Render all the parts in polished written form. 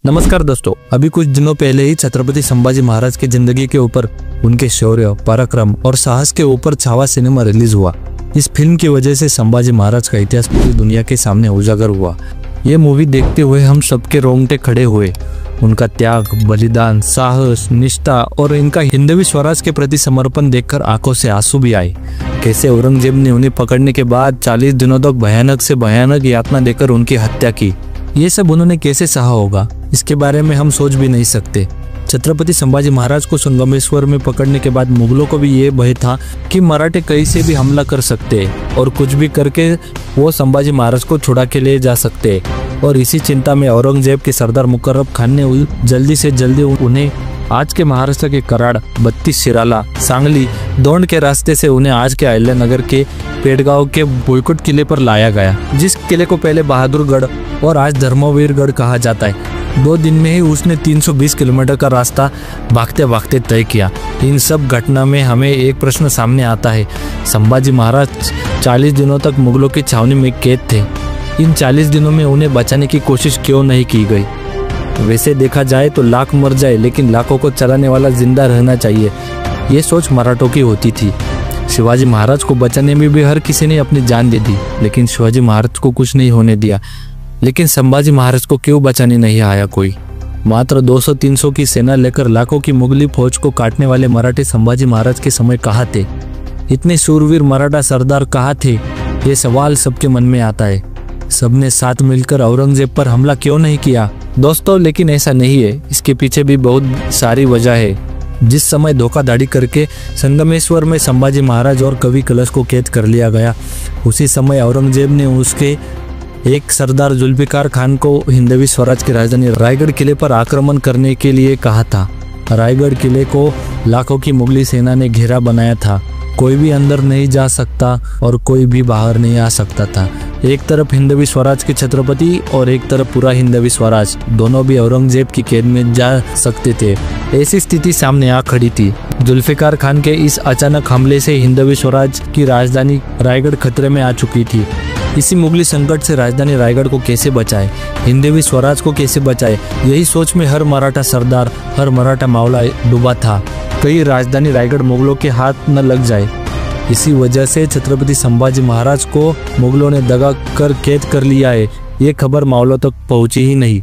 नमस्कार दोस्तों, अभी कुछ दिनों पहले ही छत्रपति संभाजी महाराज की जिंदगी के ऊपर, उनके शौर्य, पराक्रम और साहस के ऊपर छावा सिनेमा रिलीज हुआ। इस फिल्म की वजह से संभाजी महाराज का इतिहास पूरी दुनिया के सामने उजागर हुआ। ये मूवी देखते हुए हम सबके रोंगटे खड़े हुए। उनका त्याग, बलिदान, साहस, निष्ठा और इनका हिंदवी स्वराज के प्रति समर्पण देखकर आंखों से आंसू भी आए। कैसे औरंगजेब ने उन्हें पकड़ने के बाद 40 दिनों तक भयानक से भयानक यातना देकर उनकी हत्या की। ये सब उन्होंने कैसे सहा होगा, इसके बारे में हम सोच भी नहीं सकते। छत्रपति संभाजी महाराज को संगमेश्वर में पकड़ने के बाद मुगलों को भी ये भय था कि मराठे कहीं से भी हमला कर सकते और कुछ भी करके वो संभाजी महाराज को छुड़ा के ले जा सकते। और इसी चिंता में औरंगजेब के सरदार मुकर्रम खान ने जल्दी से जल्दी उन्हें आज के महाराष्ट्र के कराड़, 32 शिराला, सांगली, दौंड के रास्ते से उन्हें आज के अहिल्यानगर के पेड़गांव के बोयकोट किले पर लाया गया, जिस किले को पहले बहादुरगढ़ और आज धर्मवीरगढ़ कहा जाता है। 2 दिन में ही उसने 320 किलोमीटर का रास्ता भागते भागते तय किया। इन सब घटना में हमें एक प्रश्न सामने आता है, संभाजी महाराज 40 दिनों तक मुगलों की छावनी में कैद थे। इन 40 दिनों में उन्हें बचाने की कोशिश क्यों नहीं की गई? वैसे देखा जाए तो लाख मर जाए लेकिन लाखों को चलाने वाला जिंदा रहना चाहिए, ये सोच मराठों की होती थी। शिवाजी महाराज को बचाने में भी हर किसी ने अपनी जान दे दी, लेकिन शिवाजी महाराज को कुछ नहीं होने दिया। लेकिन संभाजी महाराज को क्यों बचाने नहीं आया कोई? मात्र 200-300 की सेना लेकर लाखों की मुगली फौज को काटने वाले मराठे संभाजी महाराज के समय कहाँ थे? इतने शूरवीर मराठा सरदार कहाँ थे? ये सवाल सबके मन में आता है। सबने साथ मिलकर औरंगजेब पर हमला क्यों नहीं किया? दोस्तों, लेकिन ऐसा नहीं है, इसके पीछे भी बहुत सारी वजह है। जिस समय धोखाधड़ी करके संगमेश्वर में संभाजी महाराज और कवि कलश को कैद कर लिया गया, उसी समय औरंगजेब ने उसके एक सरदार जुल्फिकार खान को हिंदवी स्वराज की राजधानी रायगढ़ किले पर आक्रमण करने के लिए कहा था। रायगढ़ किले को लाखों की मुगली सेना ने घेरा बनाया था। कोई भी अंदर नहीं जा सकता और कोई भी बाहर नहीं आ सकता था। एक तरफ हिंदवी स्वराज के छत्रपति और एक तरफ पूरा हिंदवी स्वराज, दोनों भी औरंगजेब की कैद में जा सकते थे। ऐसी स्थिति सामने आ खड़ी थी। जुल्फिकार खान के इस अचानक हमले से हिंदवी स्वराज की राजधानी रायगढ़ खतरे में आ चुकी थी। इसी मुगली संकट से राजधानी रायगढ़ को कैसे बचाए, हिंदवी स्वराज को कैसे बचाए, यही सोच में हर मराठा सरदार, हर मराठा मावला डूबा था। कहीं राजधानी रायगढ़ मुगलों के हाथ न लग जाए। इसी वजह से छत्रपति संभाजी महाराज को मुगलों ने दगा कर कैद कर लिया है, ये खबर मावलों तक पहुंची ही नहीं।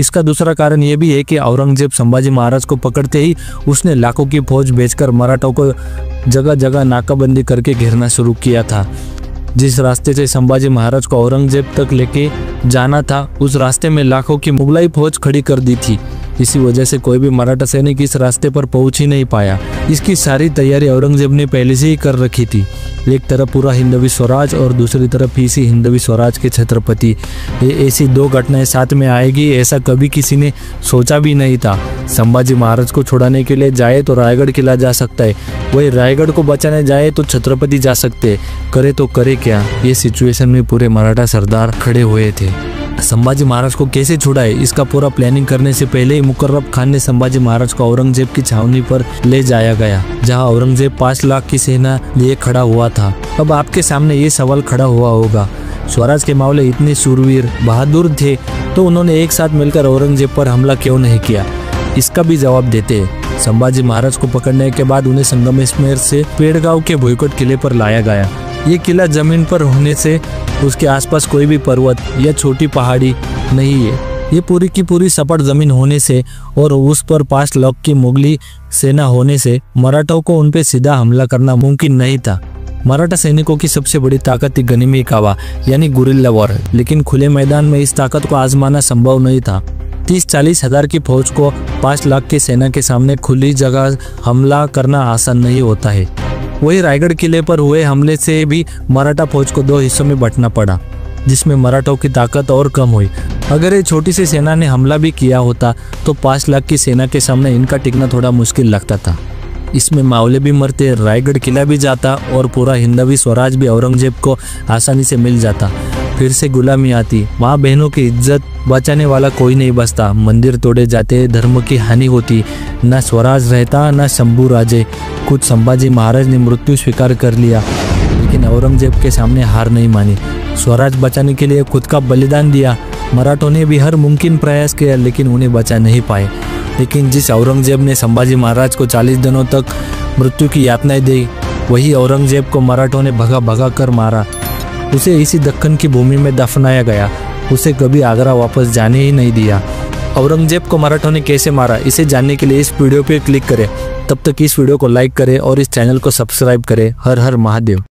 इसका दूसरा कारण ये भी है कि औरंगजेब संभाजी महाराज को पकड़ते ही उसने लाखों की फौज भेजकर मराठों को जगह जगह नाकाबंदी करके घेरना शुरू किया था। जिस रास्ते से संभाजी महाराज को औरंगजेब तक लेके जाना था, उस रास्ते में लाखों की मुगलाई फौज खड़ी कर दी थी। इसी वजह से कोई भी मराठा सैनिक इस रास्ते पर पहुंच ही नहीं पाया। इसकी सारी तैयारी औरंगजेब ने पहले से ही कर रखी थी। एक तरफ पूरा हिंदवी स्वराज और दूसरी तरफ इसी हिंदवी स्वराज के छत्रपति। ये ऐसी 2 घटनाएं साथ में आएगी, ऐसा कभी किसी ने सोचा भी नहीं था। संभाजी महाराज को छुड़ाने के लिए जाए तो रायगढ़ किला जा सकता है, वही रायगढ़ को बचाने जाए तो छत्रपति जा सकते। करे तो करे क्या, ये सिचुएशन में पूरे मराठा सरदार खड़े हुए थे। संभाजी महाराज को कैसे छुड़ाए, इसका पूरा प्लानिंग करने से पहले ही मुकर्रम खान ने संभाजी महाराज को औरंगजेब की छावनी पर ले जाया गया, जहां औरंगजेब 5 लाख की सेना लिए खड़ा हुआ था। अब आपके सामने ये सवाल खड़ा हुआ होगा, स्वराज के मावले इतने शूरवीर, बहादुर थे, तो उन्होंने एक साथ मिलकर औरंगजेब पर हमला क्यों नहीं किया? इसका भी जवाब देते हैं। संभाजी महाराज को पकड़ने के बाद उन्हें संगमेश्वर से पेड़गांव के बोयकोट किले पर लाया गया। ये किला जमीन पर होने से उसके आसपास कोई भी पर्वत या छोटी पहाड़ी नहीं है। ये पूरी की पूरी सपाट जमीन होने से और उस पर 5 लाख की मुगली सेना होने से मराठों को उन पे सीधा हमला करना मुमकिन नहीं था। मराठा सैनिकों की सबसे बड़ी ताकत थी गनिमी कावा यानी गुरिल्ला वॉर, लेकिन खुले मैदान में इस ताकत को आजमाना संभव नहीं था। 30-40 हजार की फौज को 5 लाख की सेना के सामने खुली जगह हमला करना आसान नहीं होता है। वही रायगढ़ किले पर हुए हमले से भी मराठा फौज को 2 हिस्सों में बंटना पड़ा, जिसमें मराठों की ताकत और कम हुई। अगर ये छोटी सी सेना ने हमला भी किया होता तो 5 लाख की सेना के सामने इनका टिकना थोड़ा मुश्किल लगता था। इसमें मावले भी मरते, रायगढ़ किला भी जाता और पूरा हिंदवी स्वराज भी औरंगजेब को आसानी से मिल जाता। फिर से गुलामी आती, माँ बहनों की इज्जत बचाने वाला कोई नहीं बचता, मंदिर तोड़े जाते, धर्म की हानि होती, न स्वराज रहता न शंभू राजे। खुद संभाजी महाराज ने मृत्यु स्वीकार कर लिया, लेकिन औरंगजेब के सामने हार नहीं मानी। स्वराज बचाने के लिए खुद का बलिदान दिया। मराठों ने भी हर मुमकिन प्रयास किया लेकिन उन्हें बचा नहीं पाए। लेकिन जिस औरंगजेब ने संभाजी महाराज को 40 दिनों तक मृत्यु की यातनाएं दी, वही औरंगजेब को मराठों ने भगा भगा कर मारा। उसे इसी दक्कन की भूमि में दफनाया गया। उसे कभी आगरा वापस जाने ही नहीं दिया। औरंगजेब को मराठों ने कैसे मारा, इसे जानने के लिए इस वीडियो पे क्लिक करें। तब तक इस वीडियो को लाइक करें और इस चैनल को सब्सक्राइब करें। हर हर महादेव।